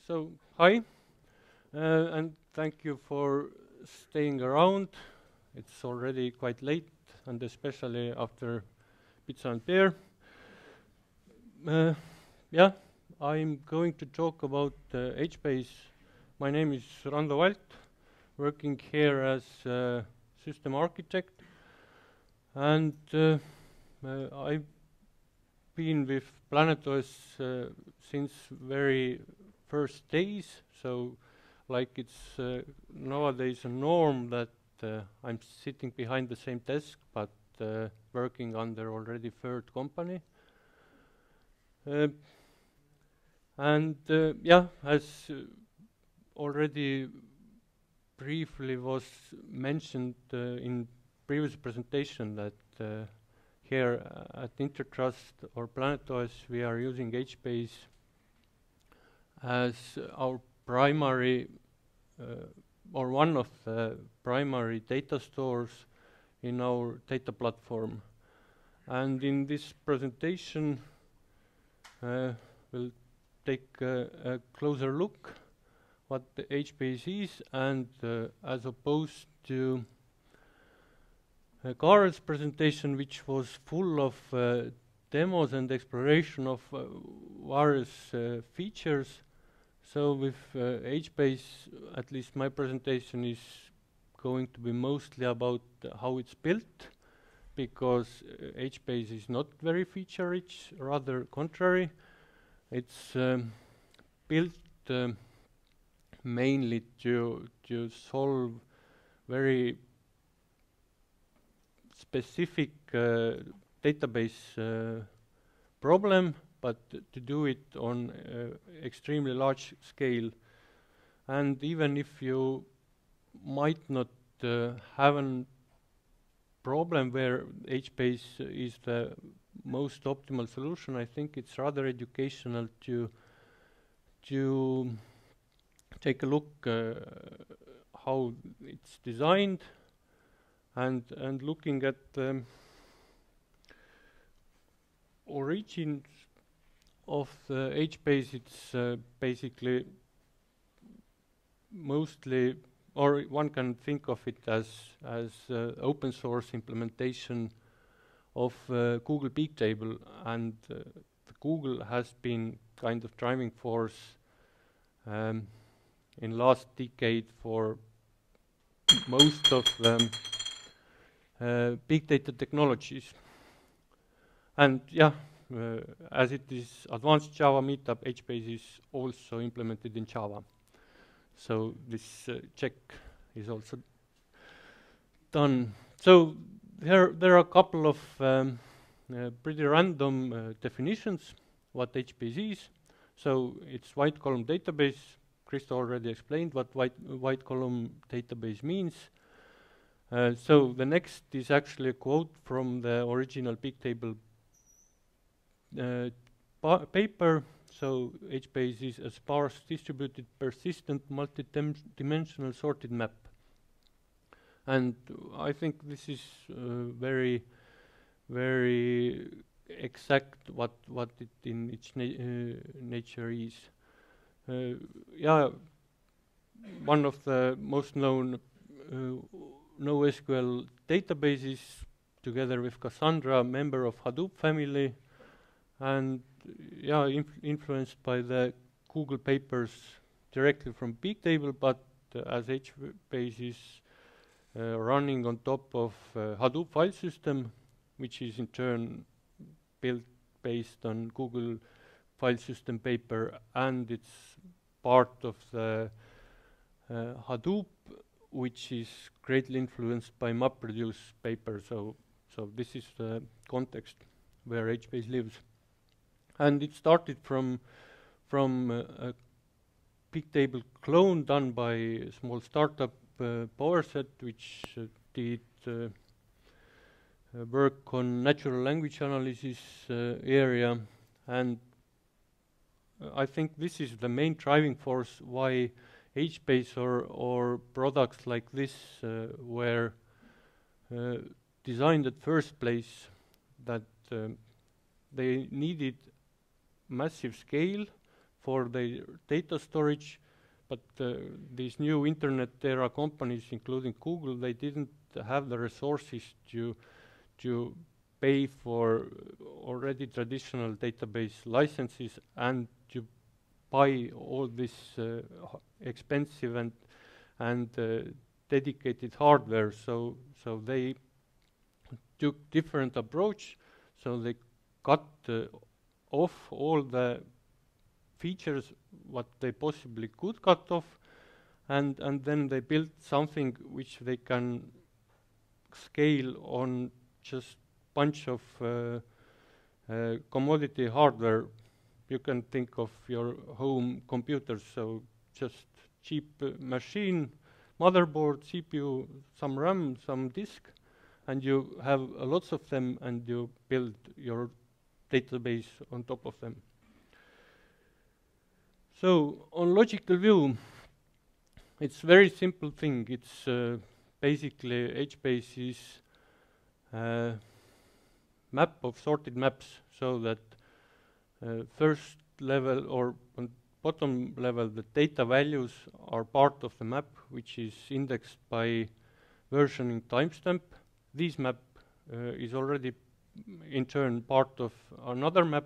So, hi, and thank you for staying around. It's already quite late, and especially after pizza and beer. Yeah, I'm going to talk about HBase. My name is Rando Valt, working here as system architect, and I've been with PlanetOS since very first days, so like it's nowadays a norm that I'm sitting behind the same desk but working under already third company. Yeah, as already briefly was mentioned in previous presentation, that here at Intertrust or PlanetOS we are using HBase as our primary or one of the primary data stores in our data platform. And in this presentation we'll take a closer look what the HBase is, and as opposed to Karel's presentation, which was full of demos and exploration of various features. So with HBase, at least my presentation is going to be mostly about how it's built, because HBase is not very feature rich, rather contrary. It's built mainly to solve very specific database problem, but to do it on extremely large scale. And even if you might not have a problem where HBase is the most optimal solution, I think it's rather educational to take a look how it's designed, and looking at the origins of the HBase. It's basically mostly, or one can think of it as open source implementation of Google Bigtable, and Google has been kind of driving force in last decade for most of big data technologies. And yeah, as it is advanced Java Meetup, HBase is also implemented in Java. So this check is also done. So there are a couple of pretty random definitions what HBase is. So it's white column database. Krista already explained what white column database means. So the next is actually a quote from the original Bigtable paper. So HBase is a sparse, distributed, persistent, multi-dimensional sorted map. And I think this is very, very exact what it in its nature is. Yeah, one of the most known NoSQL databases, together with Cassandra, member of Hadoop family, and yeah, influenced by the Google papers directly from Bigtable, but as HBase is running on top of Hadoop file system, which is in turn built based on Google file system paper, and it's part of the Hadoop, which is greatly influenced by MapReduce paper. So this is the context where HBase lives. And it started from a Bigtable clone done by a small startup, PowerSet, which did work on natural language analysis area. And I think this is the main driving force why HBase or products like this were designed at first place, that they needed massive scale for the data storage, but these new internet era companies, including Google, they didn't have the resources to pay for already traditional database licenses and to buy all this expensive and dedicated hardware. So they took different approach. So they cut off all the features what they possibly could cut off, and then they built something which they can scale on just bunch of commodity hardware. You can think of your home computers, so just cheap machine, motherboard, CPU, some RAM, some disk, and you have lots of them, and you build your database on top of them. So on logical view, it's very simple thing. It's basically HBase is map of sorted maps, so that first level or on bottom level the data values are part of the map, which is indexed by versioning timestamp. This map is already in turn part of another map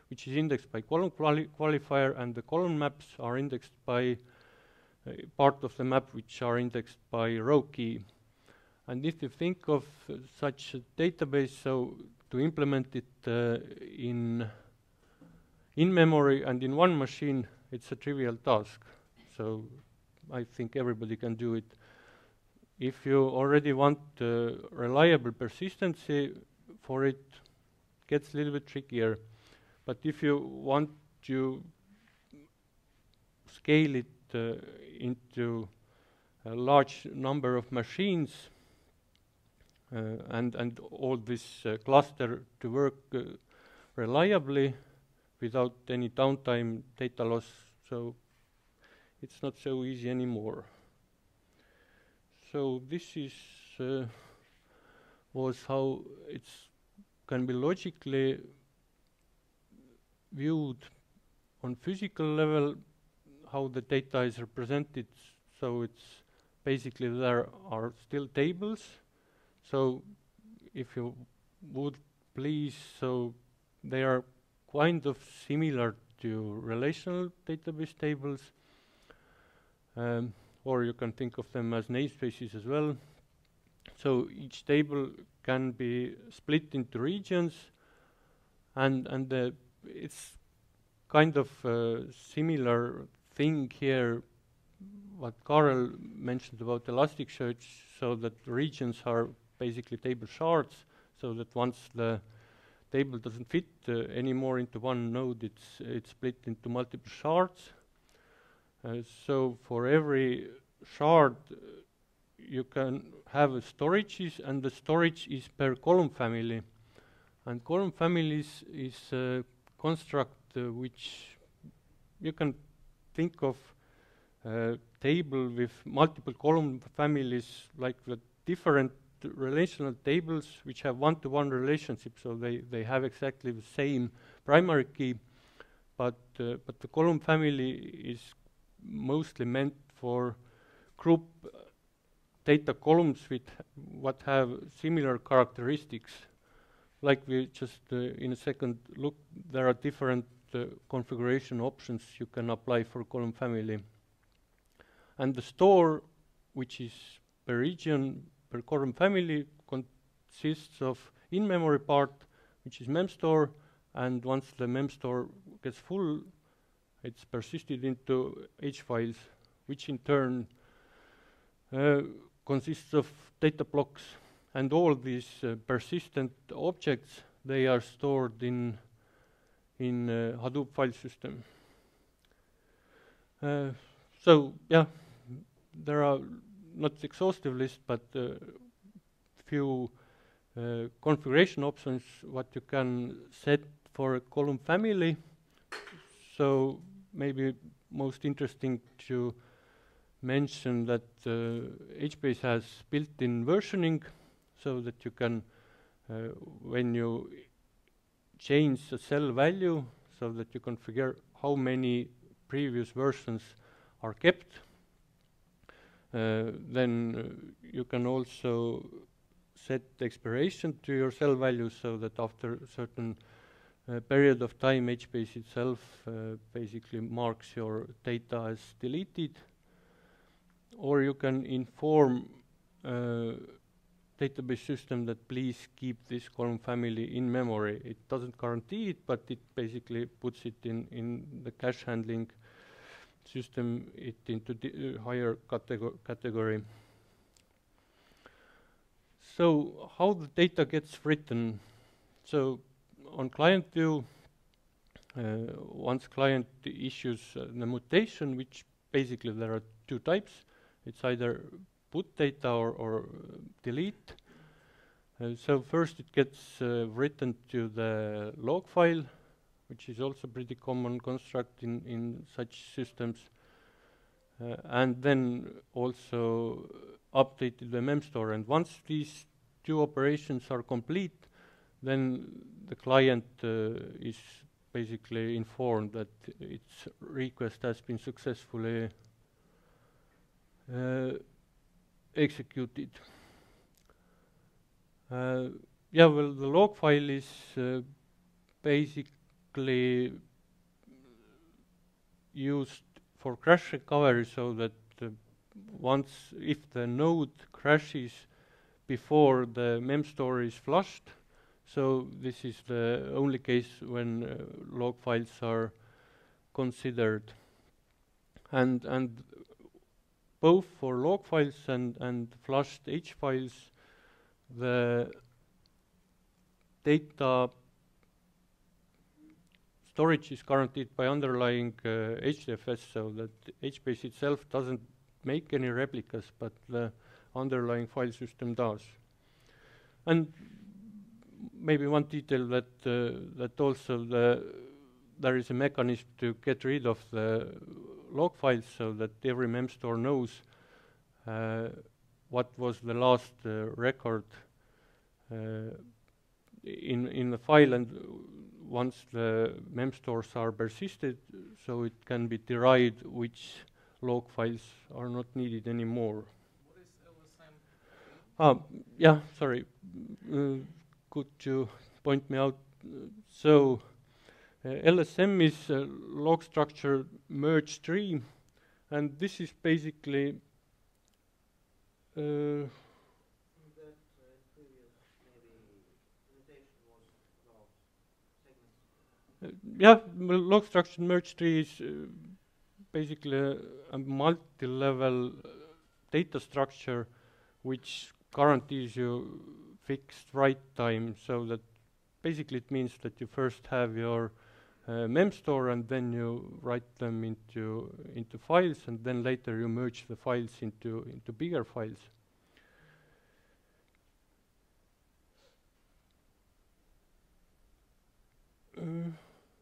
which is indexed by column qualifier, and the column maps are indexed by part of the map which are indexed by row key. And if you think of such a database, so to implement it in memory and in one machine, it's a trivial task. So I think everybody can do it. If you already want reliable persistency for it, gets a little bit trickier. But if you want to scale it into a large number of machines and all this cluster to work reliably without any downtime, data loss, so it's not so easy anymore. So this is was how it can be logically viewed on physical level, how the data is represented. So it's basically there are still tables. So if you would please, so they are kind of similar to relational database tables, or you can think of them as namespaces as well. So each table can be split into regions, and it's kind of a similar thing here what Karel mentioned about Elasticsearch, so that regions are basically table shards, so that once the table doesn't fit anymore into one node, it's split into multiple shards. So for every shard you can have a storages, and the storage is per column family. And column families is a construct which you can think of table with multiple column families, like the different relational tables which have one-to-one relationship, so they have exactly the same primary key, but the column family is mostly meant for group data columns with what have similar characteristics. Like we just in a second look, there are different configuration options you can apply for column family. And the store, which is per region, per column family, consists of in-memory part, which is memstore, and once the memstore gets full, it's persisted into H files, which in turn consists of data blocks. And all these persistent objects, they are stored in Hadoop file system. So yeah, there are not exhaustive list, but few configuration options what you can set for a column family. So maybe most interesting to mention that HBase has built-in versioning, so that you can, when you change the cell value, so that you configure how many previous versions are kept. Then you can also set the expiration to your cell values so that after a certain period of time, HBase itself basically marks your data as deleted. Or you can inform database system that please keep this column family in memory. It doesn't guarantee it, but it basically puts it in the cache handling system it into the higher category. So how the data gets written? So on client view, once client issues the mutation, which basically there are two types. It's either put data or delete. So first it gets written to the log file, which is also pretty common construct in such systems. And then also updated the memstore. And once these two operations are complete, then the client is basically informed that its request has been successfully executed. Yeah, well, the log file is basically used for crash recovery, so that once if the node crashes before the memstore is flushed, so this is the only case when log files are considered. And both for log files and flushed H files, the data storage is guaranteed by underlying HDFS, so that HBase itself doesn't make any replicas, but the underlying file system does. And maybe one detail that that also there is a mechanism to get rid of the log files, so that every memstore knows what was the last record in the file, and once the memstores are persisted, so it can be derived which log files are not needed anymore. What is LSM? Yeah, sorry. Could you point me out? So LSM is a log structure merge tree, and this is basically That previous maybe presentation was about segments. yeah, log structure merge tree is basically a multi-level data structure which guarantees you fixed write time, so that basically it means that you first have your memstore and then you write them into files, and then later you merge the files into bigger files.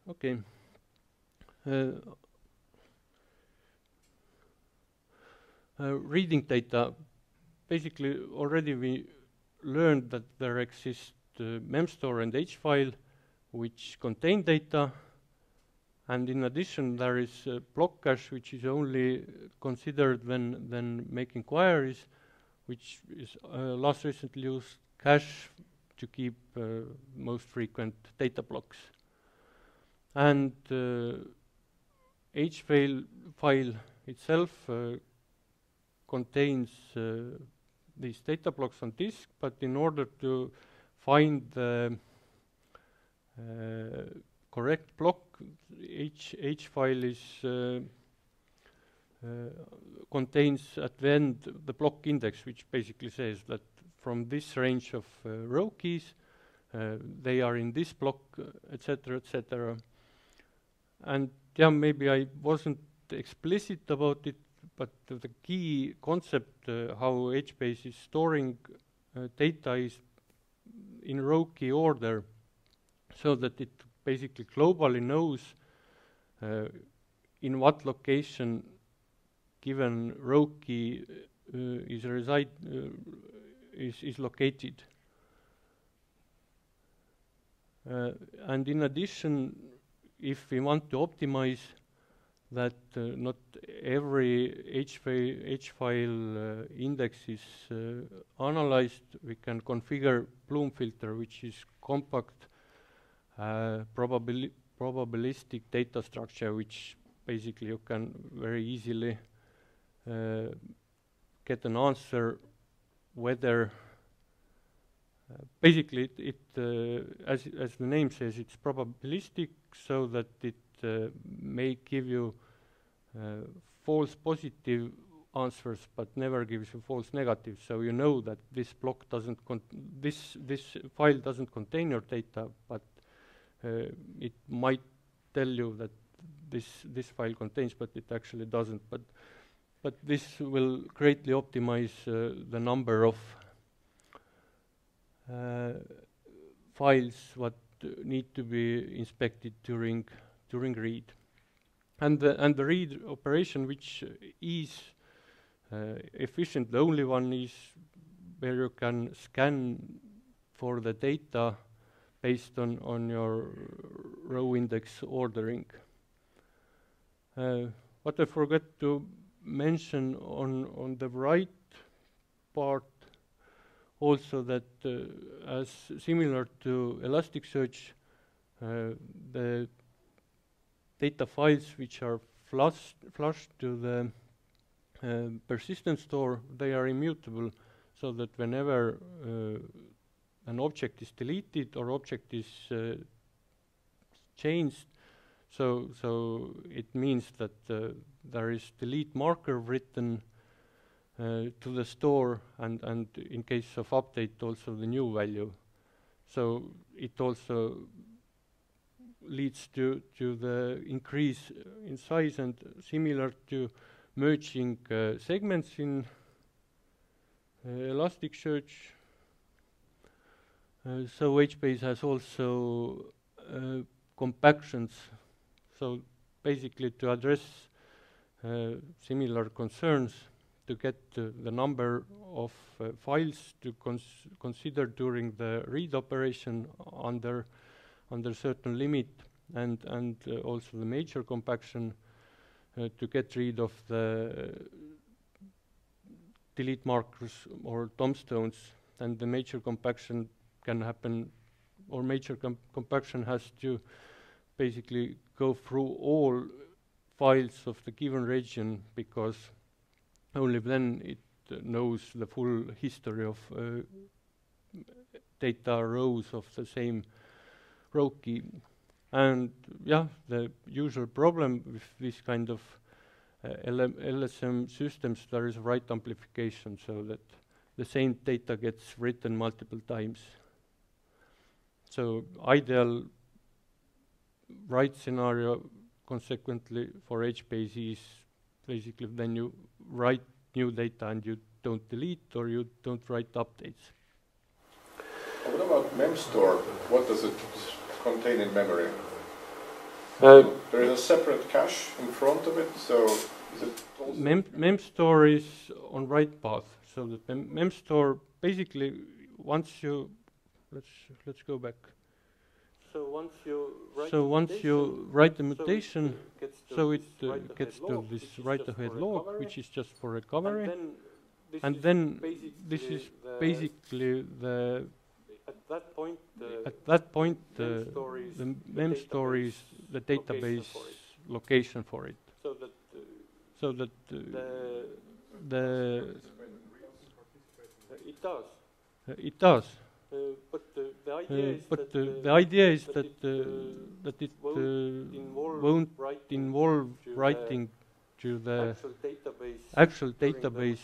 Okay. Reading data. Basically, already we learned that there exists memstore and H-file which contain data, and in addition there is block cache which is only considered when making queries, which is last recently used cache to keep most frequent data blocks. And H-file itself contains these data blocks on disk, but in order to find the correct block, H-file is contains at the end the block index, which basically says that from this range of row keys, they are in this block, etc., etc. And yeah, maybe I wasn't explicit about it, but the key concept how HBase is storing data is in row key order, so that it basically globally knows in what location given row key is located. And in addition, if we want to optimize not every H file index is analyzed. We can configure Bloom filter, which is compact probabilistic data structure, which basically you can very easily get an answer whether basically as the name says, it's probabilistic, so that it may give you false positive answers but never gives you false negative. So you know that this block doesn't this file doesn't contain your data, but it might tell you that this file contains, but it actually doesn't. But this will greatly optimize the number of files what need to be inspected during read. And the read operation, which is efficient, the only one is where you can scan for the data based on your row index ordering. What I forgot to mention on the right part also, that as similar to Elasticsearch, the data files which are flushed to the persistent store, they are immutable, so that whenever an object is deleted or object is changed, so it means that there is delete marker written to the store, and in case of update also the new value. So it also leads to the increase in size, and similar to merging segments in Elasticsearch. So HBase has also compactions. So basically to address similar concerns, to get the number of files to consider during the read operation under certain limit, and also the major compaction to get rid of the delete markers or tombstones. And the major compaction can happen, or major compaction has to basically go through all files of the given region, because only then it knows the full history of data rows of the same row key. And yeah, the usual problem with this kind of LSM systems, there is write amplification, so that the same data gets written multiple times. So ideal write scenario consequently for HBase is basically then you write new data and you don't delete, or you don't write updates. What about memstore? What does it contain in memory? There is a separate cache in front of it, so is it also memstore is on write path. So the memstore basically, once you let's go back. So once you write the mutation, so it gets to this write-ahead log, which is just for recovery, and then this is basically the at that point the memstore is the database location for it. So that it does. But the idea is that it won't involve writing to the actual database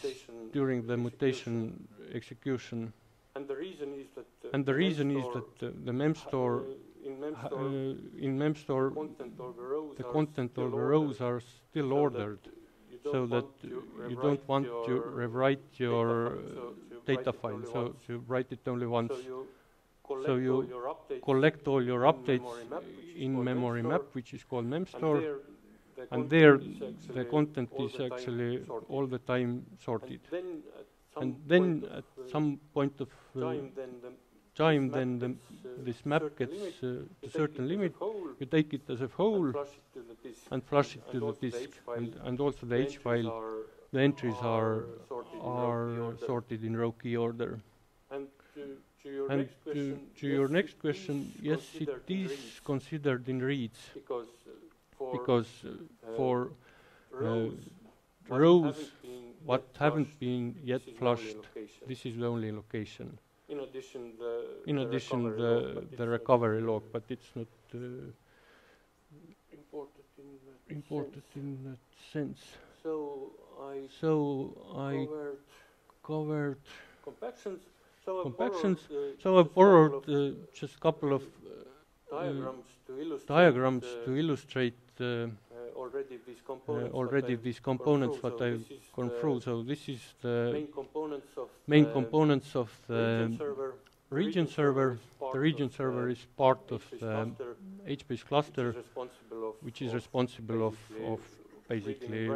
during the mutation execution. And the reason is that the memstore in memstore the content of the rows are still ordered, so that you don't want to rewrite your data file, so you write it only once. So you collect all your updates in memory map, which is called memstore, and there the content is actually all the time sorted. And then at some point of time, then this map gets to a certain limit. You take it as a whole and flush it to the disk. And also the H file, the entries are sorted in row key order. And to your next question, yes, it is considered in reads, because for rows what haven't been yet flushed, this is the only location. In addition, the recovery log, but it's not imported in that sense. So I covered compactions. So I borrowed just a couple of diagrams to illustrate already these components what I've gone through. So this is the main components of the region server. The region server is part of the HBase cluster, which is responsible of basically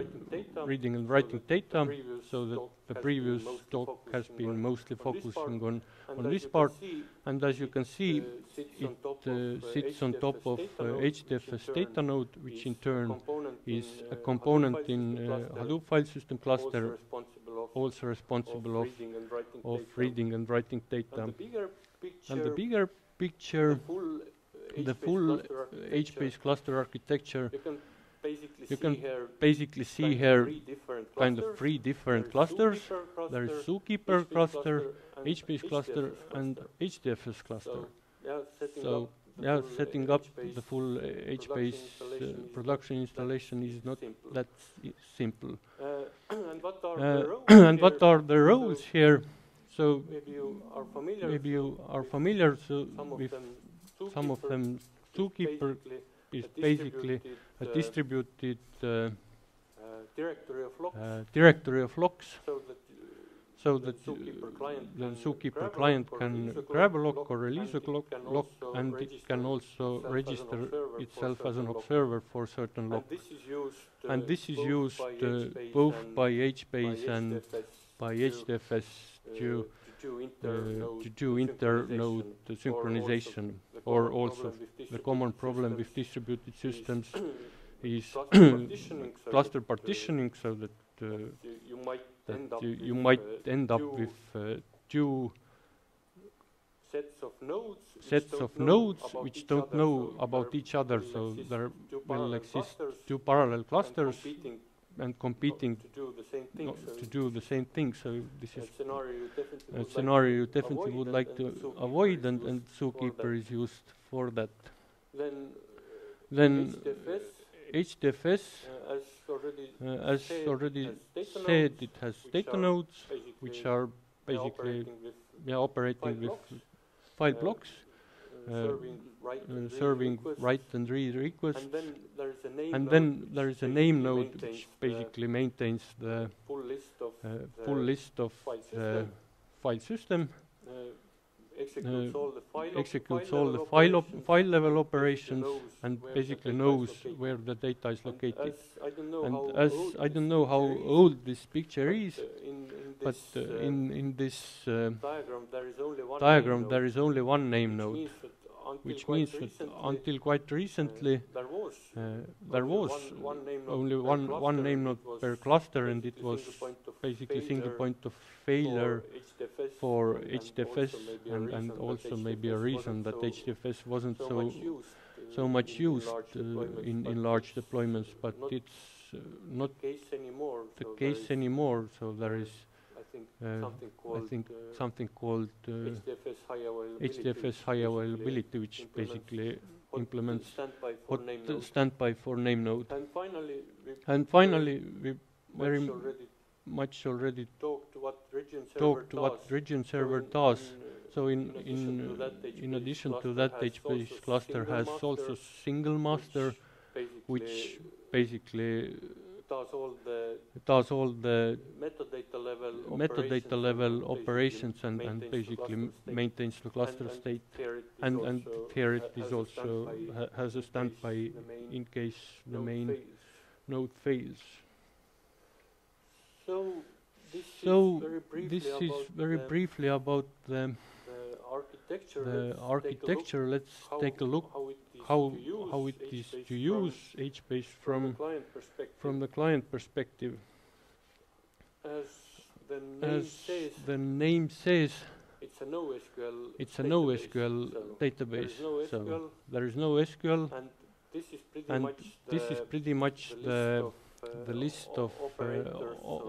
reading and writing data. So that the previous talk has been mostly focusing on this part, and as you can see, it sits on top of HDFS data node, which in turn is a component in Hadoop file system cluster, also responsible of reading and writing data. And the bigger picture, the full HBase cluster architecture, you can basically see here kind of three different clusters. There is Zookeeper cluster, HBase cluster, and HDFS cluster. So yeah, setting up the full HBase production installation is not that simple. And what are the roles here? So maybe you are familiar with some of them. Zookeeper is basically a distributed directory of logs, so that the Zookeeper client can grab a log or release a log, and it can also register itself as an observer for certain logs. And this is used both by HBase and by HDFS to do inter-node synchronization. Or also the common problem with distributed systems is cluster partitioning, so that you might end up with two sets of nodes which don't know about each other. So there will exist two parallel clusters and competing to do the same thing. So this is a scenario you definitely would like to avoid, and Zookeeper is used for that. Then HDFS, as already said, it has data nodes, which are basically operating with file blocks, serving write and read requests. And then there is a name node, which basically maintains the full list of file system, executes all the file level operations, and basically knows where the data is located. And as I don't know how old this picture is, but in this diagram there is only one name node, which means that until quite recently there was only one name node per cluster, and it was basically single point of failure for HDFS, and also maybe a reason that HDFS wasn't so much used in large deployments, but it's not the case anymore. So there is I think something called HDFS high availability, which basically implements standby for name node. And finally, we very much already talked what region server does. So in addition to that, HBase cluster has also single master, which basically does all the metadata level operations and basically maintains the cluster state. And here it is also has a standby in case the main node fails. So this is very briefly about the architecture, let's take a look how it is to use HBase from the client perspective. As the name says, it's a NoSQL database. So there is no SQL, and this is pretty much the list of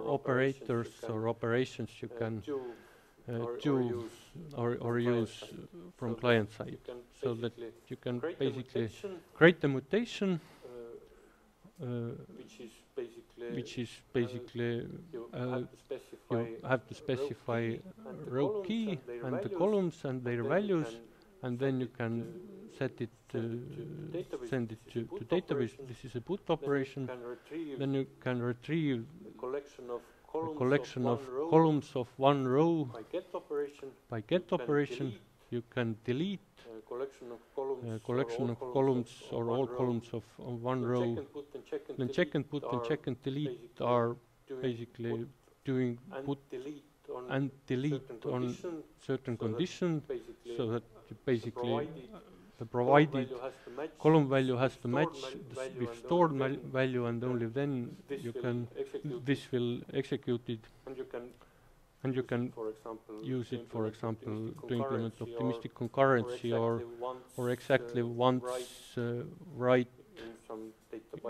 operators or operations you can do or use from client side, so that you can basically create a mutation, which is basically you have to specify row key and the columns and their values, and then you can set it send it to database. This is a put operation. Then you can retrieve a collection of columns of one row by get operation. You can delete a collection of columns or all columns of one row. Then check and put and check and delete are basically doing put and delete on certain condition, so that you basically the provided column value has to match with stored value, and only then you can this will execute it, and you can use it, for example, to implement optimistic concurrency or exactly once right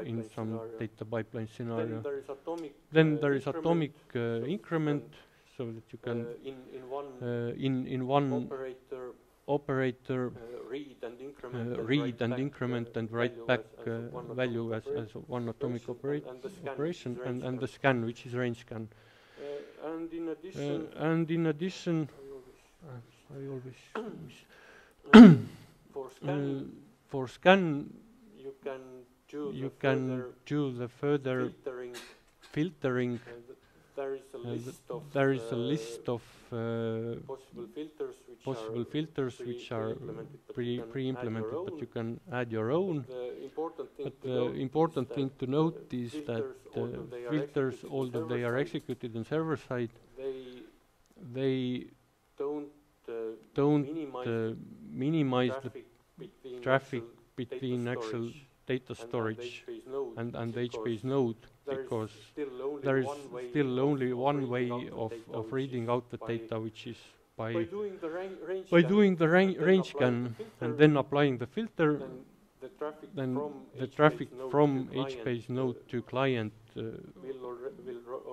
in some data pipeline scenario. Then there is atomic increment, so that you can in one operator read and increment and write back value as one atomic operation, and the scan, which is range scan. And in addition, I always for scan you can do the further filtering. There is a list of possible filters which are pre-implemented, but you can add your own. But the important thing to note is that filters, although they are executed on server side, they don't minimize the traffic between actual data storage and the HBase node, because there is still only one way of reading out the data, which is by doing the range scan and then applying the filter. Then the traffic from HBase node to client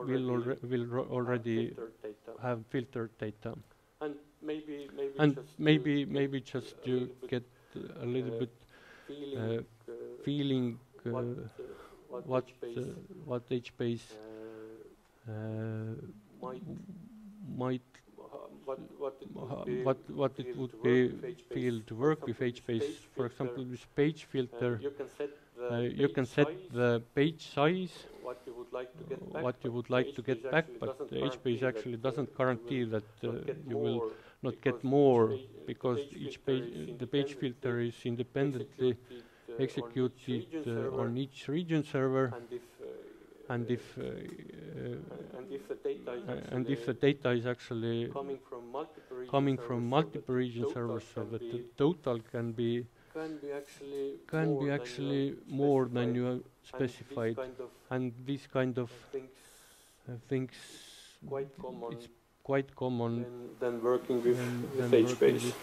will already have filtered data. And maybe just to get a little bit feeling what HBase might what it would be feel to work with HBase. For example, with page filter, you can set the page size, what you would like to get back, but HBase actually doesn't guarantee that you will not get more, because the page filter is independently executed on each region server, and if the data is actually coming from multiple region servers, so that the total can be actually more than you have specified, and these kind of things it's quite common than working with HBase.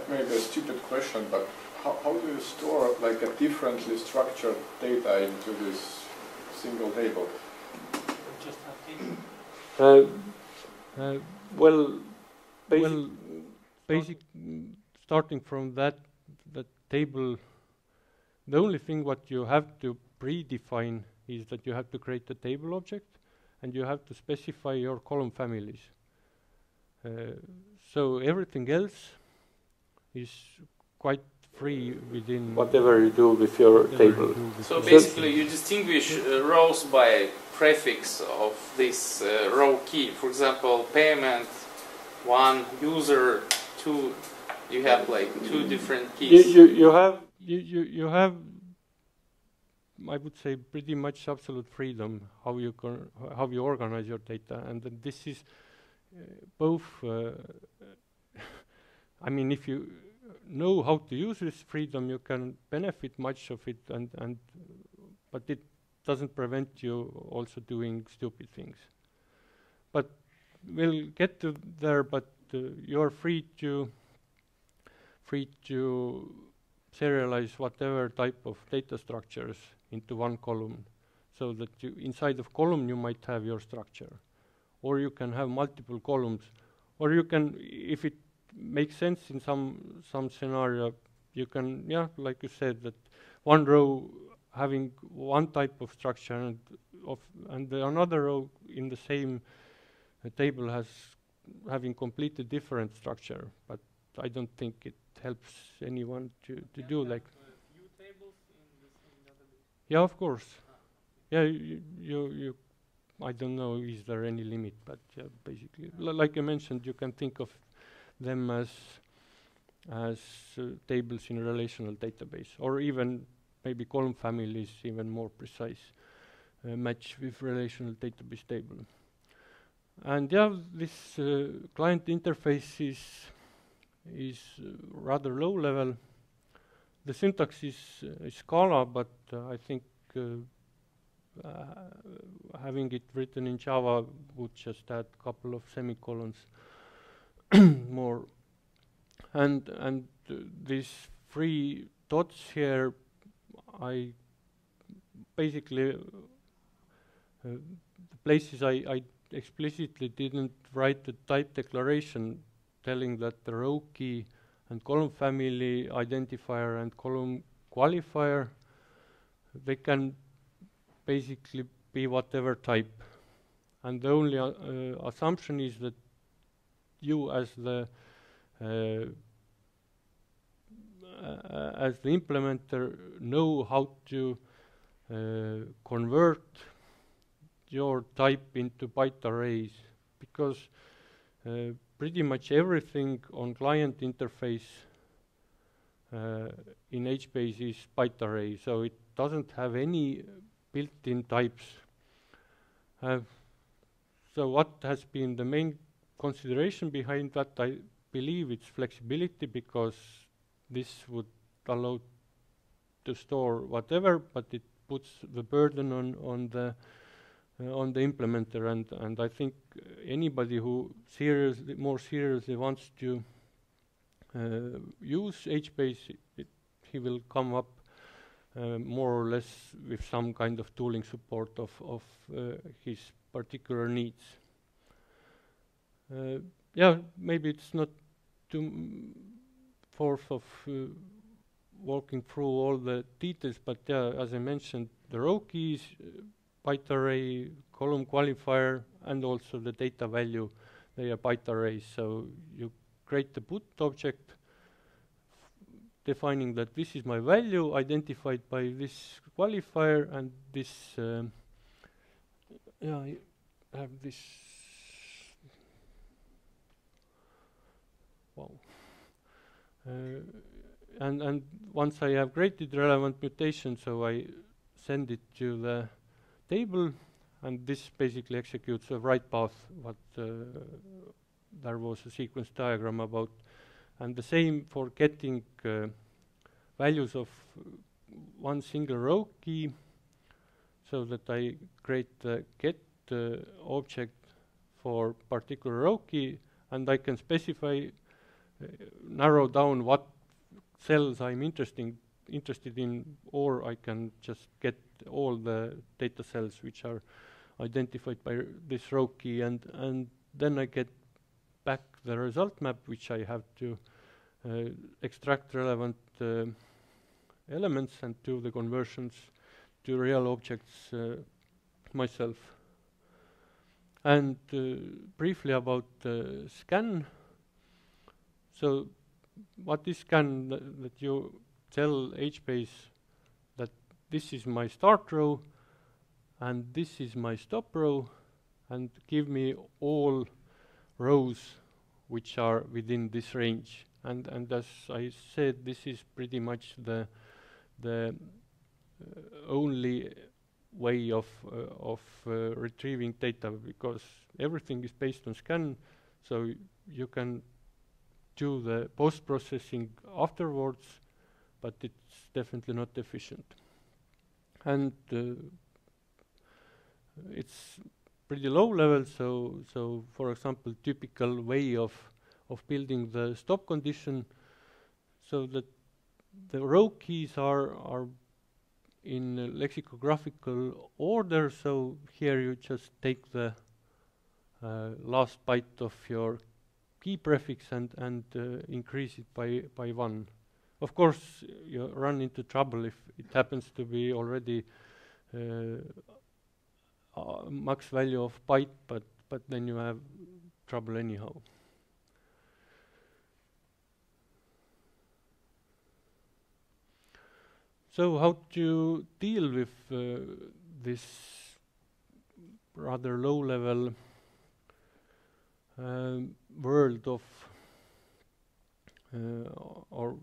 Maybe a stupid question, but how do you store like a differently structured data into this single table? Just have basic starting from that table, the only thing what you have to predefine is that you have to create a table object, and you have to specify your column families. So everything else is quite free within whatever you do with your table. So basically you distinguish rows by prefix of this row key. For example, payment 1, user 2, you have like two different keys. You have I would say pretty much absolute freedom how you organize your data, and then this is both I mean, if you know how to use this freedom, you can benefit much of it, but it doesn't prevent you also doing stupid things. But we'll get to there. But you're free to serialize whatever type of data structures into one column, so that you, inside of column, you might have your structure, or you can have multiple columns, or you can, if it makes sense in some scenario, you can, yeah, like you said, that one row having one type of structure and another row in the same table having completely different structure. But I don't think it helps anyone to do like. Few tables in the database. Yeah, of course. Yeah, you I don't know, is there any limit, but yeah, basically, like I mentioned, you can think of them as tables in a relational database, or even maybe column families, even more precise match with relational database table. And yeah, this client interface is rather low level. The syntax is Scala, but I think having it written in Java would just add a couple of semicolons more. And these three dots here, I basically the places I explicitly didn't write the type declaration telling that the row key and column family identifier and column qualifier, they can basically be whatever type. And the only assumption is that you as the implementer know how to convert your type into byte arrays, because pretty much everything on client interface in HBase is byte array, so it doesn't have any built-in types. So what has been the main consideration behind that? I believe it's flexibility, because this would allow to store whatever, but it puts the burden on the implementer, and I think anybody who more seriously wants to use HBase, he will come up more or less with some kind of tooling support of his particular needs. Yeah, maybe it's not too forth of walking through all the details, but yeah, as I mentioned, the row keys, byte array, column qualifier, and also the data value, they are byte arrays. So you create the boot object defining that this is my value identified by this qualifier, and this yeah, I have this wow. And once I have created relevant mutation, so I send it to the table, and this basically executes a write path what there was a sequence diagram about. And the same for getting values of one single row key, so that I create the get object for particular row key, and I can specify, narrow down what cells I'm interested in, or I can just get all the data cells which are identified by this row key, and then I get back the result map, which I have to extract relevant elements and do the conversions to real objects myself. And briefly about scan. So what is scan? That you tell HBase that this is my start row and this is my stop row, and give me all rows which are within this range. And as I said, this is pretty much the only way of retrieving data, because everything is based on scan. So you can do the post-processing afterwards, but it's definitely not efficient. And it's pretty low level, so for example, typical way of building the stop condition, so that the row keys are in lexicographical order. So here you just take the last byte of your key prefix and increase it by 1. Of course, you run into trouble if it happens to be already max value of byte, but then you have trouble anyhow. So how to deal with this rather low-level world of or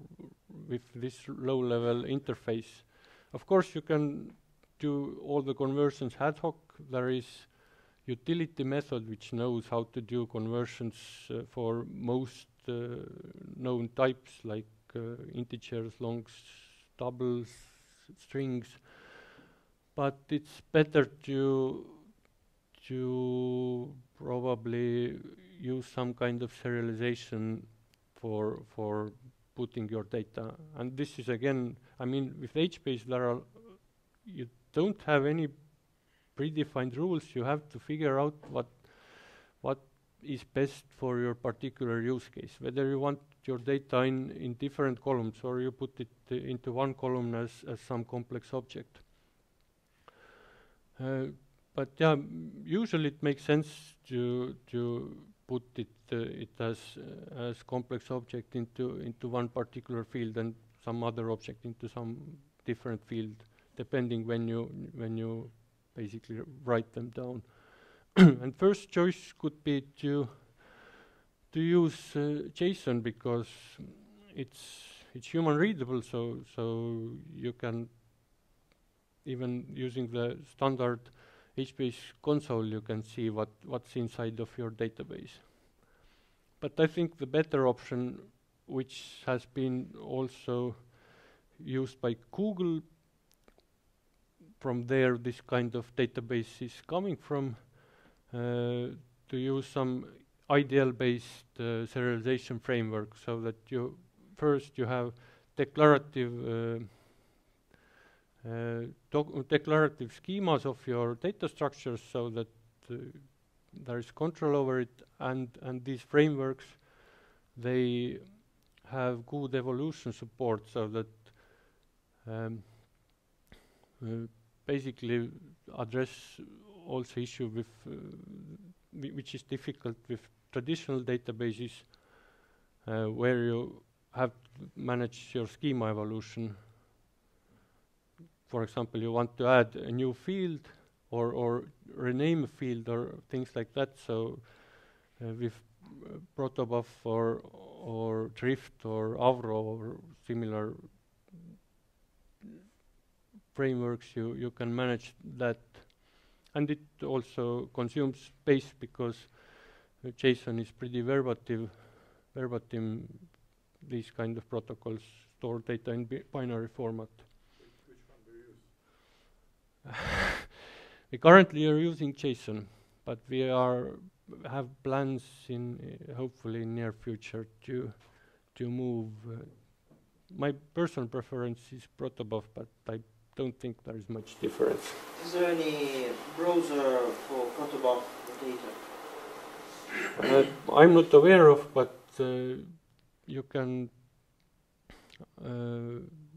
with this low-level interface? Of course, you can do all the conversions ad hoc. There is utility method which knows how to do conversions for most known types, like integers, longs, doubles, strings. But it's better to probably use some kind of serialization for putting your data. And this is again, I mean, with HBase you don't have any predefined rules. You have to figure out what is best for your particular use case, whether you want your data in different columns or you put it into one column as some complex object. But yeah, usually it makes sense to put it as complex object into one particular field and some other object into some different field, depending when you basically write them down. And first choice could be to use JSON, because it's human readable, so you can, even using the standard HBase console, you can see what's inside of your database. But I think the better option, which has been also used by Google, from there this kind of database is coming from, to use some IDL-based serialization framework, so that you have declarative declarative schemas of your data structures, so that there is control over it, and these frameworks, they have good evolution support, so that basically address also issue with which is difficult with traditional databases, where you have to manage your schema evolution. For example, you want to add a new field or rename a field or things like that. So with protobuf or Drift or Avro or similar frameworks, you can manage that. And it also consumes space, because JSON is pretty verbatim. These kind of protocols store data in binary format. Which one do you use? We currently are using JSON, but we have plans in hopefully near future to move. My personal preference is protobuf, but I don't think there is much difference. Is there any browser for protobuf data? I'm not aware of, but you can.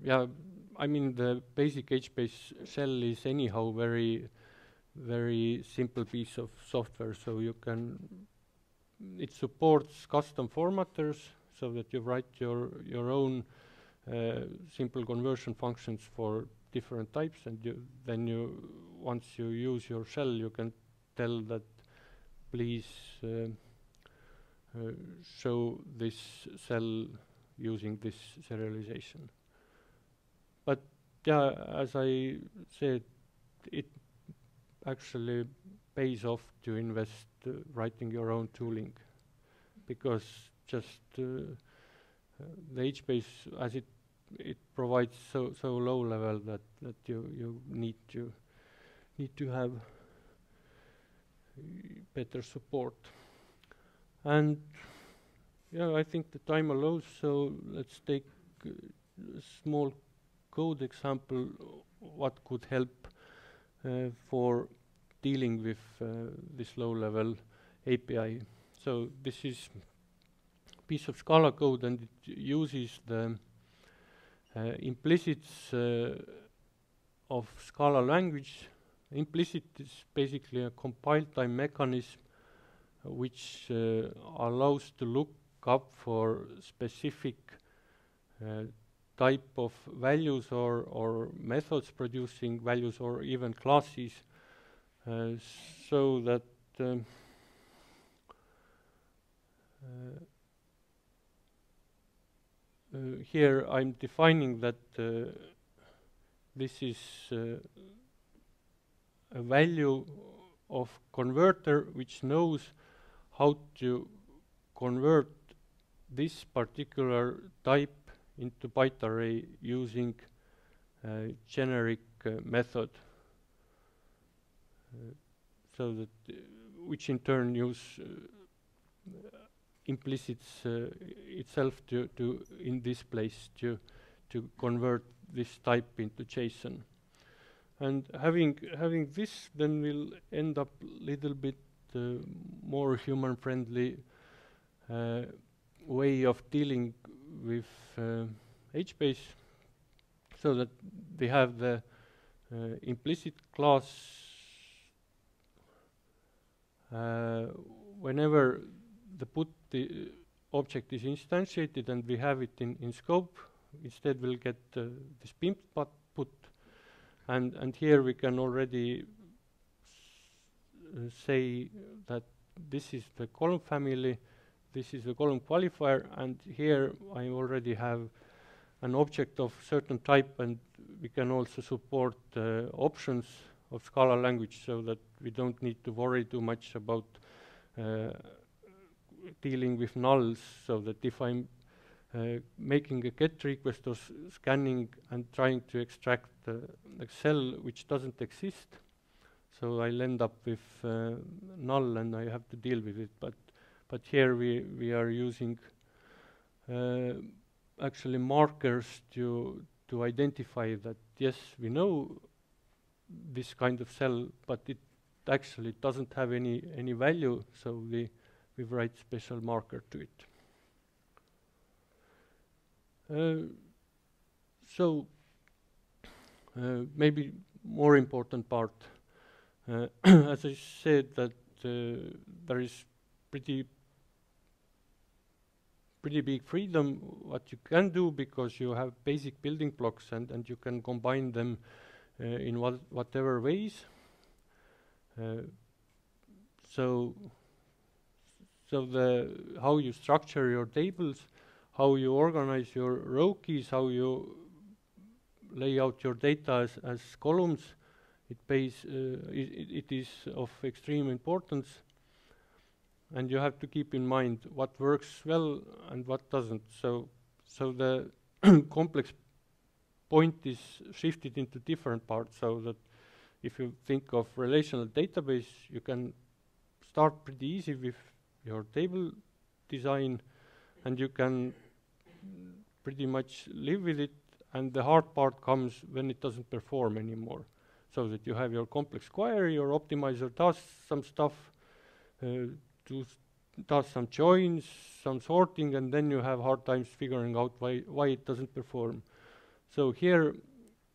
Yeah, I mean, the basic HBase shell is anyhow very simple piece of software, so you can. It supports custom formatters, so that you write your own simple conversion functions for different types, and then once you use your shell, you can tell that please show this cell using this serialization. But yeah, as I said, it actually pays off to invest writing your own tooling, because just the HBase, as it provides so low level that you need to have better support. And yeah, I think the time allows, so let's take a small code example what could help for dealing with this low-level API. So this is a piece of Scala code, and it uses the implicits of Scala language. Implicit is basically a compile time mechanism which allows to look up for specific type of values or methods producing values or even classes, so that here I'm defining that this is a value of converter which knows how to convert this particular type into byte array using generic method, so that which in turn use implicits itself to in this place to convert this type into JSON. And having this, then we'll end up little bit more human-friendly way of dealing with HBase, so that they have the implicit class whenever the object is instantiated and we have it in scope. Instead we'll get this pimp put, and here we can already say that this is the column family, this is the column qualifier, and here I already have an object of certain type, and we can also support options of Scala language, so that we don't need to worry too much about dealing with nulls, so that if I'm making a GET request or scanning and trying to extract a cell which doesn't exist, so I'll end up with null and I have to deal with it. But here we are using actually markers to identify that yes, we know this kind of cell, but it actually doesn't have any value, so we write special marker to it. So maybe more important part, as I said, that there is pretty big freedom what you can do, because you have basic building blocks and you can combine them in whatever ways. So the how you structure your tables, how you organize your row keys, how you lay out your data as columns, it is of extreme importance. And you have to keep in mind what works well and what doesn't. So the complex point is shifted into different parts, so that if you think of relational database, you can start pretty easy with your table design, and you can pretty much live with it, and the hard part comes when it doesn't perform anymore. So that you have your complex query, your optimizer does some stuff, does some joins, some sorting, and then you have hard times figuring out why it doesn't perform. So here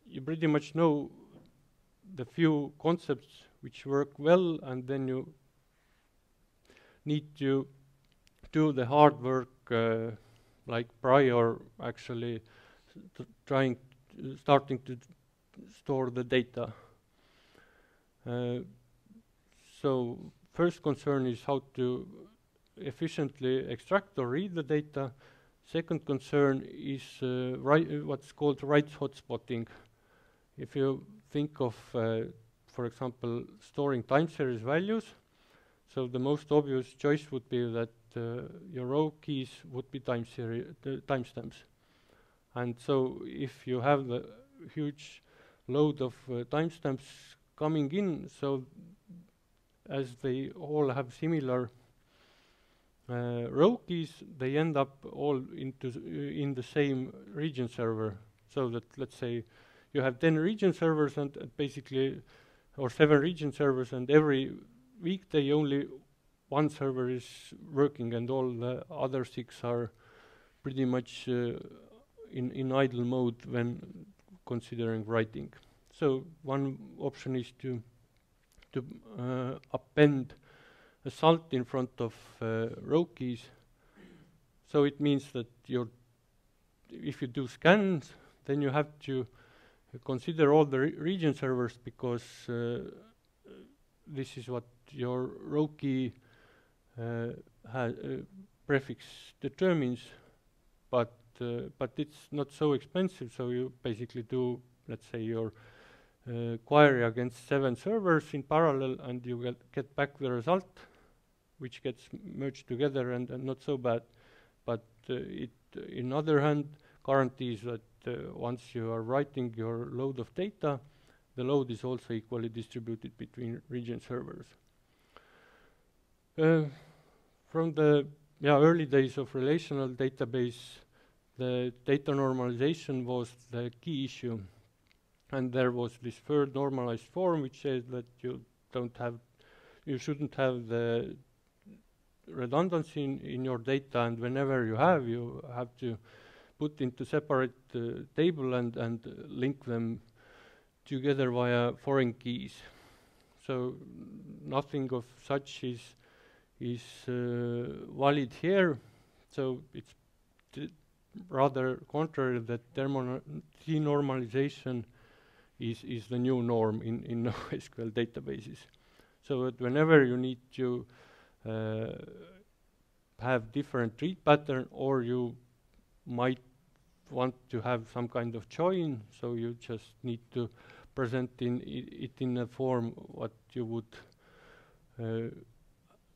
you pretty much know the few concepts which work well, and then you need to do the hard work like prior actually starting to store the data. So first concern is how to efficiently extract or read the data. Second concern is what's called right hotspotting. If you think of, for example, storing time series values, So the most obvious choice would be that your row keys would be timestamps. And so if you have the huge load of timestamps coming in, so as they all have similar row keys, they end up all in the same region server. So that, let's say, you have 10 region servers and basically, or 7 region servers, and every weekday only one server is working and all the other 6 are pretty much in idle mode when considering writing. So one option is to append a salt in front of row keys. So it means that if you do scans, then you have to consider all the region servers, because this is what your row key prefix determines, but it's not so expensive. So you basically do, let's say, your query against 7 servers in parallel, and you get back the result, which gets merged together and not so bad. But it, in other hand, guarantees that once you are writing your load of data, the load is also equally distributed between region servers. From the early days of relational database, the data normalization was the key issue. And there was this third normalized form which says that you shouldn't have the redundancy in your data, and whenever you have to put into separate table and link them together via foreign keys. So nothing of such is valid here. So it's rather contrary that denormalization is the new norm in NoSQL databases. So that whenever you need to have different read pattern, or you might want to have some kind of join, so you just need to present it in a form what you would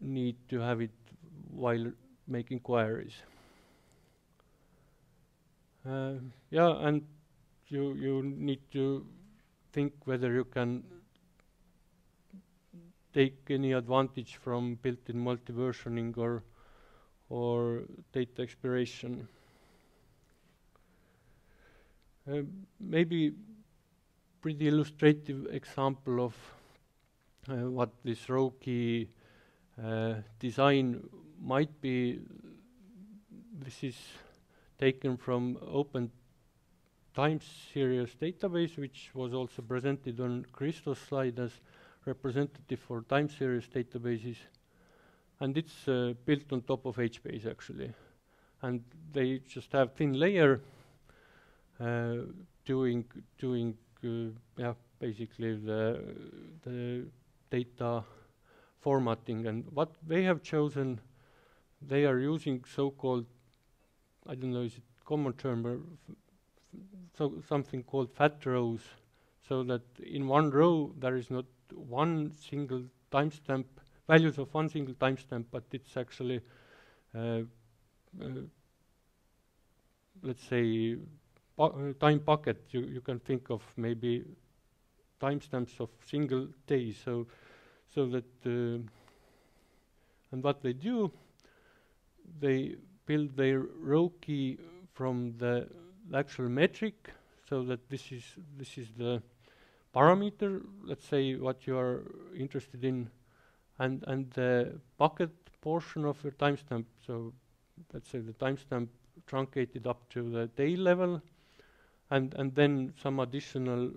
need to have it while making queries. And you need to think whether you can take any advantage from built-in multi-versioning or data expiration. Maybe pretty illustrative example of what this row key design might be. This is taken from Open Time Series database, which was also presented on Christo's slide as representative for time series databases, and it's built on top of HBase actually, and they just have thin layer doing basically the data formatting. And what they have chosen, they are using so-called, I don't know, is it common term, or so something called fat rows, so that in one row there is not one single timestamp, values of one single timestamp, but it's actually, let's say, time bucket. You can think of maybe timestamps of single days. So that, and what they do, they build their row key from the actual metric, so that this is the parameter, let's say, what you are interested in, and the bucket portion of your timestamp. So let's say the timestamp truncated up to the day level, and then some additional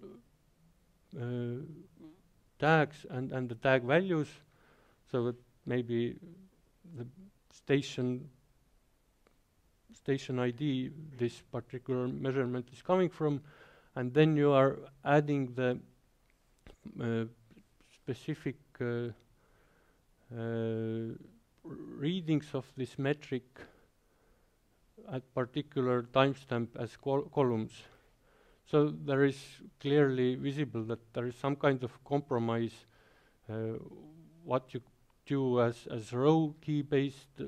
tags and the tag values, so that maybe the station ID this particular measurement is coming from, and then you are adding the specific readings of this metric at particular timestamp as columns. So there is clearly visible that there is some kind of compromise what you do as row key based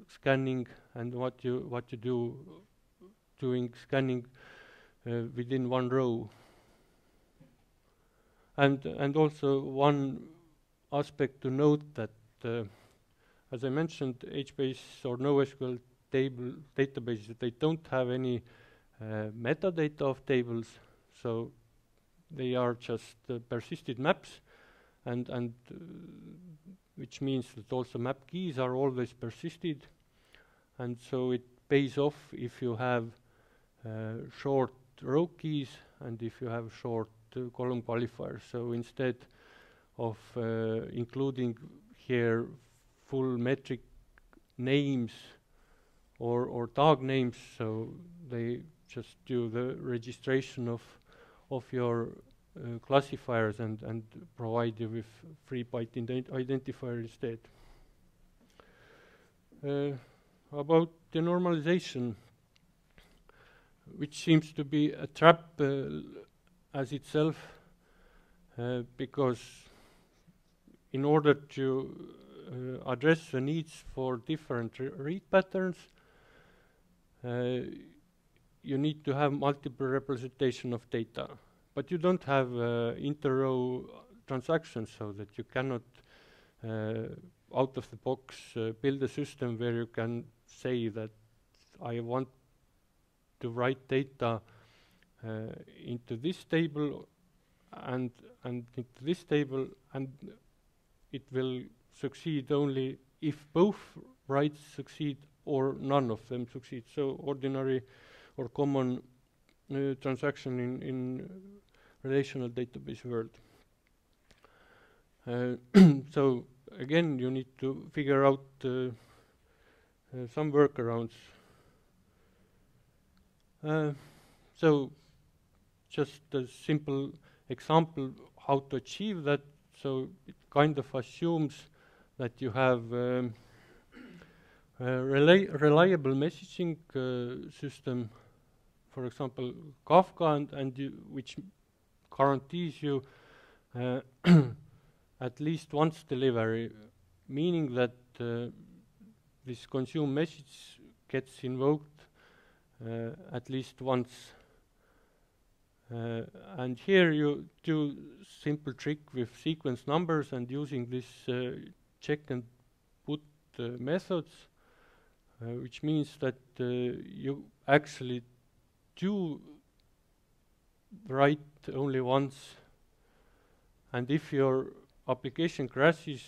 scanning, and what you do doing scanning within one row. And also one aspect to note that, as I mentioned, HBase or NoSQL databases, they don't have any metadata of tables, so they are just persisted maps, and which means that also map keys are always persisted, and so it pays off if you have short row keys and if you have short column qualifiers. So instead of including here full metric names or tag names, so they just do the registration of your classifiers and provide you with 3 byte identifier instead. About the normalization, which seems to be a trap as itself, because in order to address the needs for different read patterns, you need to have multiple representation of data, but you don't have inter-row transactions, so that you cannot out of the box build a system where you can say that I want to write data into this table and into this table, and it will succeed only if both writes succeed or none of them succeed. So ordinary or common transaction in relational database world. So again, you need to figure out some workarounds. So just a simple example how to achieve that. So it kind of assumes that you have reliable messaging system, for example Kafka, and which guarantees you at least once delivery, meaning that this consume message gets invoked at least once. And here you do simple trick with sequence numbers and using this check and put methods, which means that you actually do write only once, and if your application crashes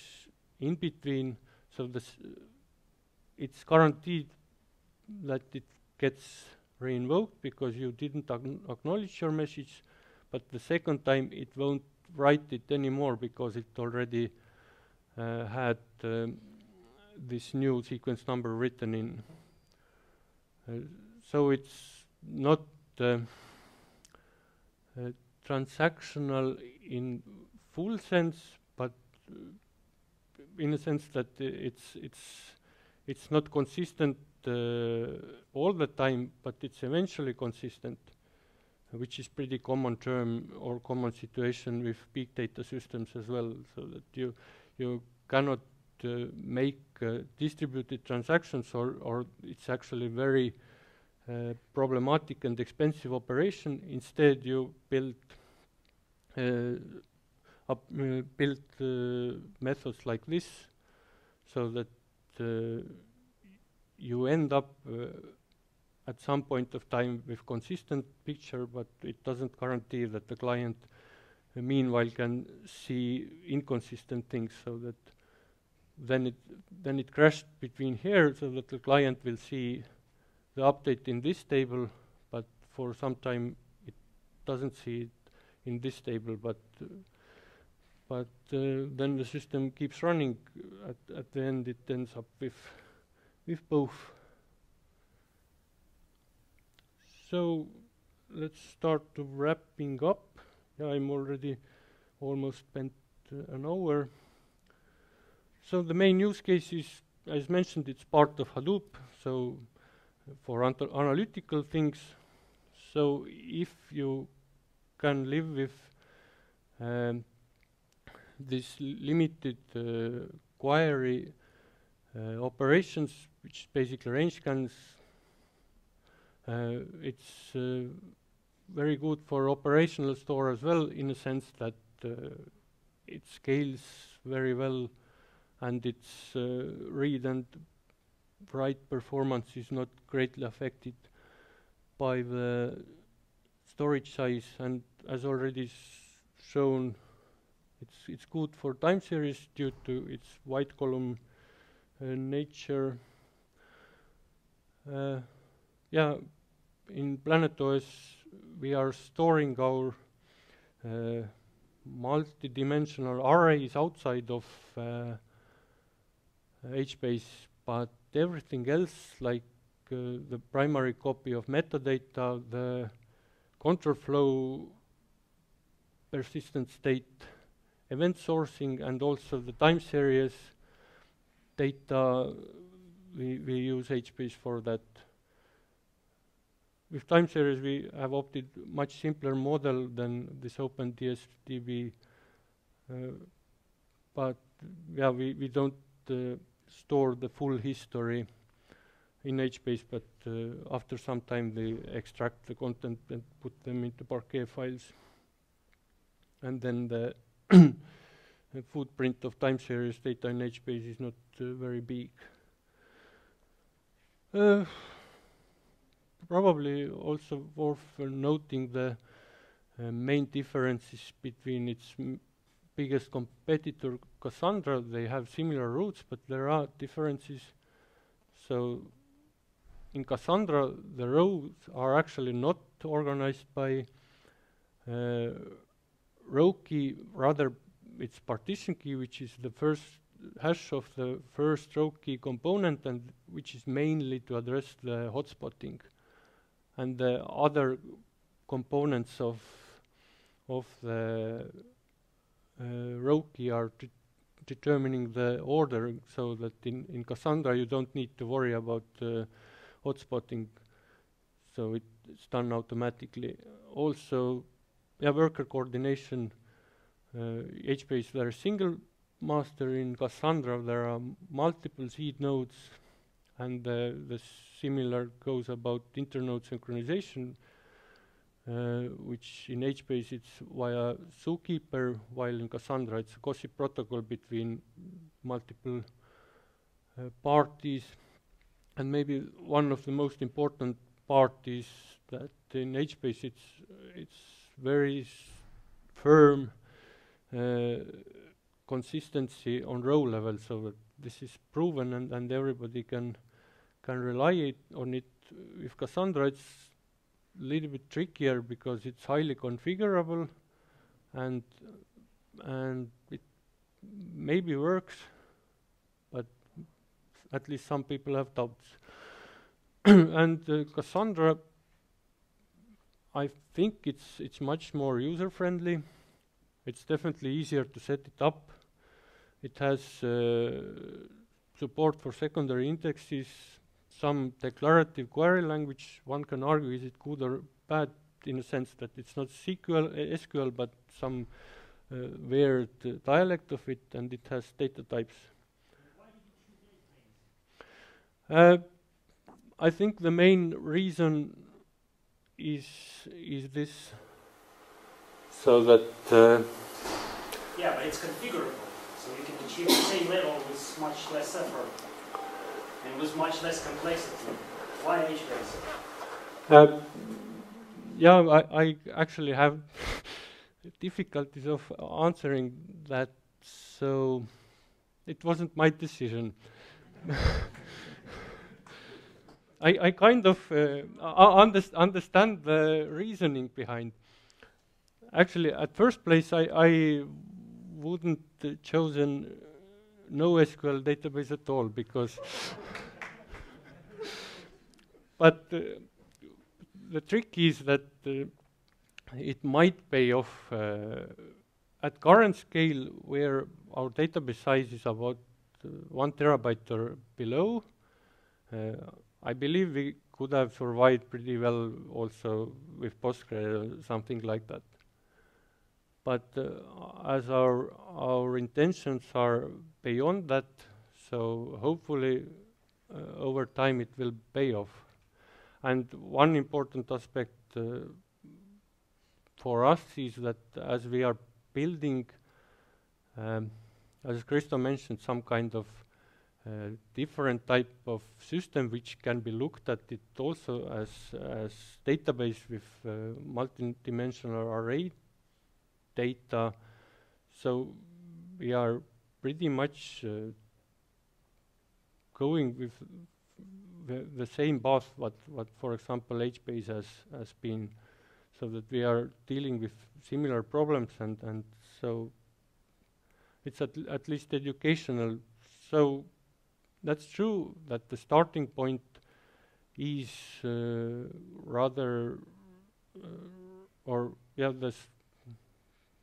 in between, so it's guaranteed that it gets reinvoked because you didn't acknowledge your message, but the second time it won't write it anymore because it already had this new sequence number written in. So it's not transactional in full sense, but in a sense that it's not consistent all the time, but it's eventually consistent, which is pretty common term or common situation with big data systems as well, so that you cannot make distributed transactions, or it's actually very problematic and expensive operation. Instead, you build methods like this, so that you end up at some point of time with consistent picture, but it doesn't guarantee that the client meanwhile can see inconsistent things, so that then it crashed between here, so that the client will see the update in this table, but for some time it doesn't see it in this table, but then the system keeps running. At the end it ends up with both. So let's start to wrapping up. Yeah, I'm already almost spent an hour. So the main use case is, as mentioned, it's part of Hadoop, so for analytical things. So if you can live with this limited query operations, which is basically range scans. It's very good for operational store as well, in a sense that it scales very well, and its read and write performance is not greatly affected by the storage size. And as already shown, it's good for time series due to its wide column nature. Yeah, in PlanetOS we are storing our multi-dimensional arrays outside of HBase, but everything else, like the primary copy of metadata, the control flow, persistent state, event sourcing, and also the time series data, we use HBase for that. With time series, we have opted much simpler model than this OpenDSDB, but yeah, we don't store the full history in HBase, but after some time they extract the content and put them into Parquet files. And then the footprint of time series data in HBase is not very big. Probably also worth noting the main differences between its biggest competitor, Cassandra. They have similar roots, but there are differences. So in Cassandra, the rows are actually not organized by row key, rather it's partition key, which is the first hash of the first row key component, and which is mainly to address the hotspotting. And the other components of the row key are determining the order, so that in Cassandra you don't need to worry about hotspotting, so it's done automatically. Also, yeah, worker coordination, HBase, there is single master. In Cassandra there are multiple seed nodes, and the similar goes about internode synchronization, which in HBase it's via zookeeper, while in Cassandra it's a gossip protocol between multiple parties. And maybe one of the most important part is that in HBase it's very firm consistency on row level, so that this is proven and everybody can rely on it. With Cassandra it's a little bit trickier because it's highly configurable, and it maybe works, but at least some people have doubts. And Cassandra, I think it's much more user friendly. It's definitely easier to set it up. It has support for secondary indexes, some declarative query language. One can argue, is it good or bad, in a sense that it's not SQL, but some weird dialect of it, and it has data types. Why did you choose HBase? I think the main reason is this, so that Yeah, but it's configurable, so you can achieve the same level with much less effort and with much less complexity. Why HBase? yeah, I actually have difficulties of answering that, so it wasn't my decision. I kind of understand the reasoning behind. Actually, at first place, I wouldn't chosen NoSQL database at all, because but the trick is that it might pay off at current scale, where our database size is about 1 terabyte or below. I believe we could have survived pretty well also with Postgre or something like that. but as our intentions are beyond that, so hopefully over time it will pay off. And one important aspect for us is that as we are building, as Krista mentioned, some kind of different type of system which can be looked at it also as database with multi-dimensional array data. So we are pretty much going with the same path what for example HBase has been, so that we are dealing with similar problems, and so it's at least educational. So that's true that the starting point is rather this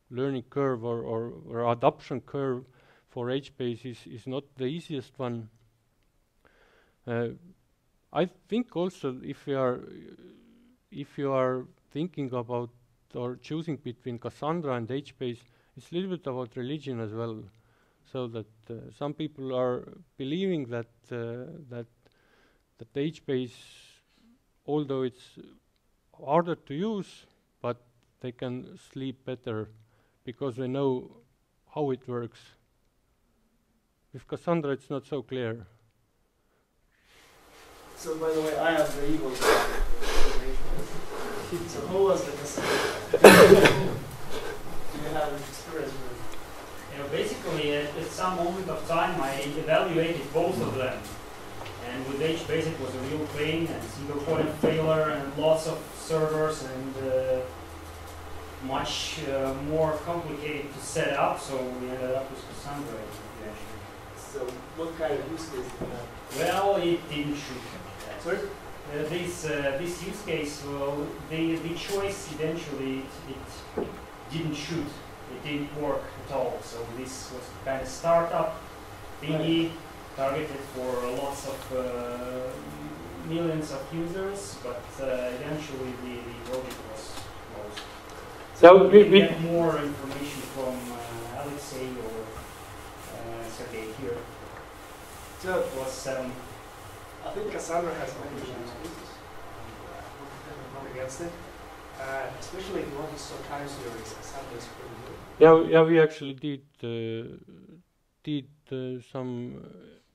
learning curve or adoption curve for HBase is not the easiest one. I think also if you are thinking about or choosing between Cassandra and HBase, it's a little bit about religion as well. So that some people are believing that that HBase, although it's harder to use, but they can sleep better because they know how it works. With Cassandra, it's not so clear. So, by the way, I have the evil. So, who was the Cassandra? Do you have experience with? Basically, at some moment of time, I evaluated both of them. And with HBase, it was a real pain and single point of failure and lots of servers and much more complicated to set up. So we ended up with Cassandra. So what kind of use case do you have? Well, it didn't shoot. Sorry? This use case, well, the choice eventually it didn't shoot. It didn't work at all. So this was kind of startup thingy targeted for lots of millions of users, but eventually the project was closed. So we get more information from Alexei or Sergey here. So it was 7. I think Cassandra has many use cases. I'm not against it. Especially if you want to store time series, Cassandra is pretty good. Yeah, we actually did some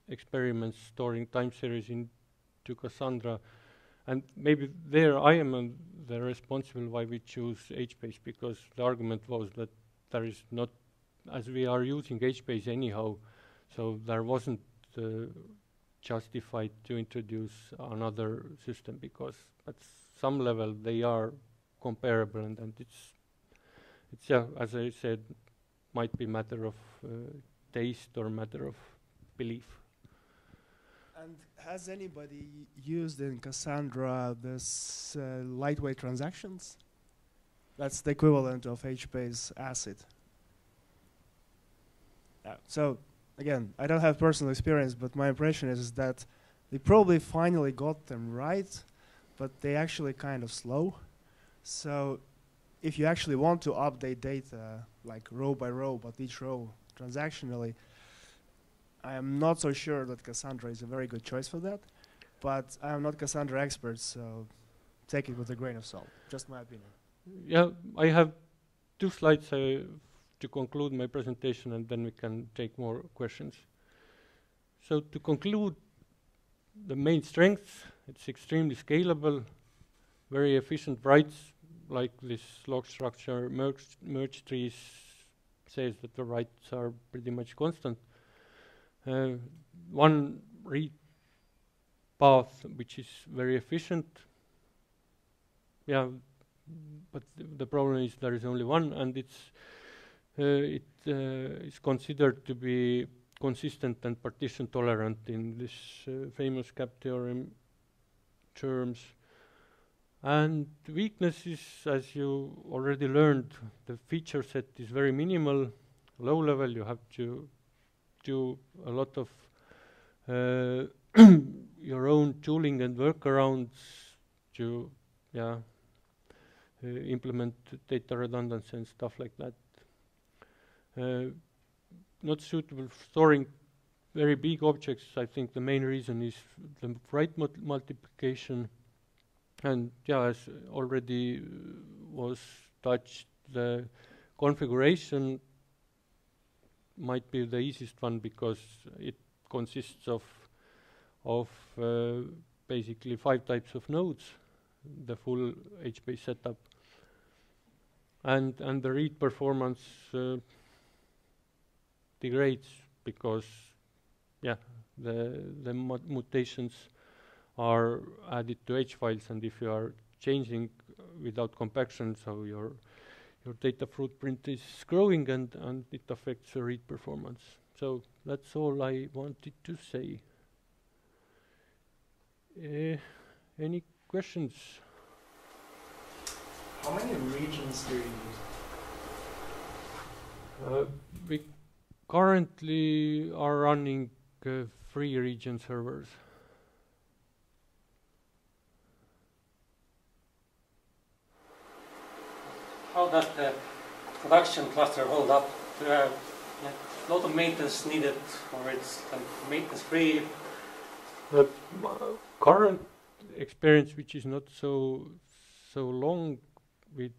experiments storing time series into Cassandra, and maybe there I am the responsible why we choose HBase, because the argument was that there is not, as we are using HBase anyhow, so there wasn't justified to introduce another system, because at some level they are comparable, and it's yeah, as I said, might be matter of taste or matter of belief. And has anybody used in Cassandra this lightweight transactions? That's the equivalent of HBase ACID. So again, I don't have personal experience, but my impression is that they probably finally got them right, but they actually kind of slow. So if you actually want to update data like row by row, but each row transactionally, I am not so sure that Cassandra is a very good choice for that. But I am not Cassandra expert, so take it with a grain of salt. Just my opinion. Yeah, I have 2 slides to conclude my presentation, and then we can take more questions. So to conclude, the main strengths: it's extremely scalable, very efficient writes, like this log structure merge trees says that the writes are pretty much constant. One read path which is very efficient. Yeah, but the problem is there is only one, and it is considered to be consistent and partition tolerant in this famous CAP theorem terms. And weaknesses, as you already learned, the feature set is very minimal, low level. You have to do a lot of your own tooling and workarounds to implement data redundancy and stuff like that. not suitable for storing very big objects. I think the main reason is the write multiplication, and yeah, as already was touched, the configuration might be the easiest one because it consists of basically 5 types of nodes, the full HBase setup, and the read performance degrades because yeah, the mutations are added to H files, and if you are changing without compaction, so your data footprint is growing and it affects the read performance. So that's all I wanted to say. Any questions? How many regions do you use? We currently are running 3 region servers. How does the production cluster hold up? Do you have a lot of maintenance needed, or it's maintenance free? The current experience, which is not so long, we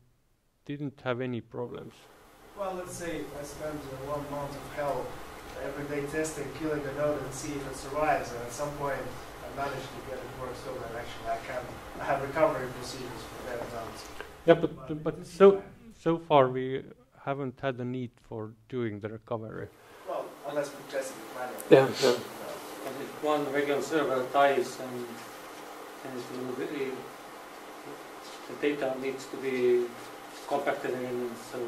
didn't have any problems. Well, let's say I spend 1 month of hell every day testing, killing a node and see if it survives, and at some point I managed to get it work so that actually I have recovery procedures for their nodes. Yeah, but so far we haven't had a need for doing the recovery. Well, unless we test it manually. Yeah. And if one regular server dies and it will be, the data needs to be compacted again, so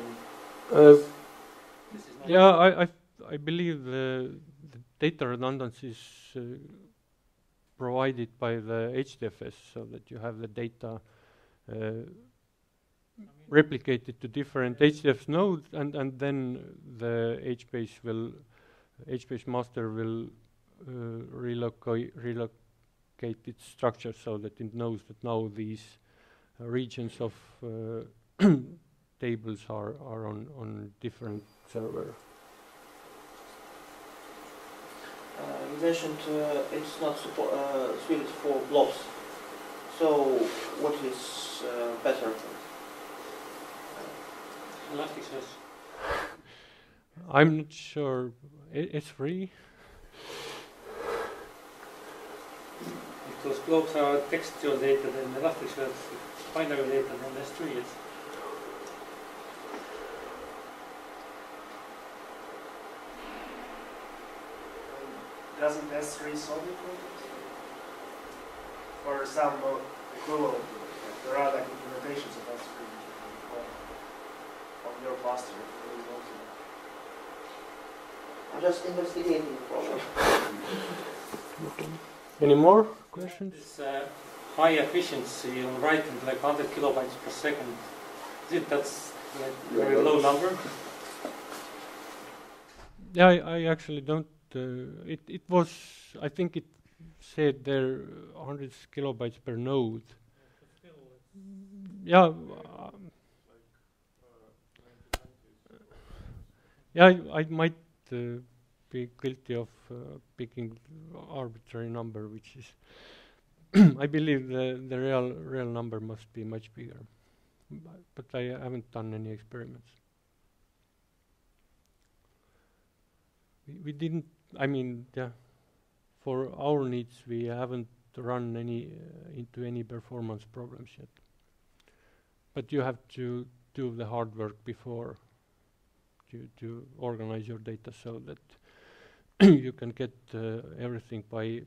this is not yeah, I believe the data redundancy is provided by the HDFS, so that you have the data replicated to different HDFS nodes, and then the HBase master will relocate its structure so that it knows that now these regions of tables are on different server. You mentioned it's not suited for blobs. So what is better? Elasticsearch. I'm not sure. It's free. Because blobs are textual data, then Elasticsearch is binary data, then S3 is. Doesn't S3 solve it for this? Or some equivalent to it? There are like implementations of S3 on your cluster. I'm just investigating the problem. Any more questions? This high efficiency on writing, like 100 kilobytes per second, that's like a very low number? Yeah, I actually don't. It was, I think it said there 100 kilobytes per node. Yeah. Yeah, I might be guilty of picking arbitrary number, which is I believe the real number must be much bigger, but I haven't done any experiments. We didn't. I mean, yeah, for our needs, we haven't run into any performance problems yet. But you have to do the hard work before to organize your data so that you can get everything by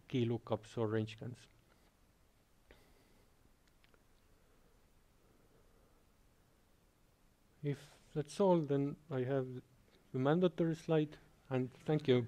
key lookups or range scans. If that's all, then I have the mandatory slide, and thank you.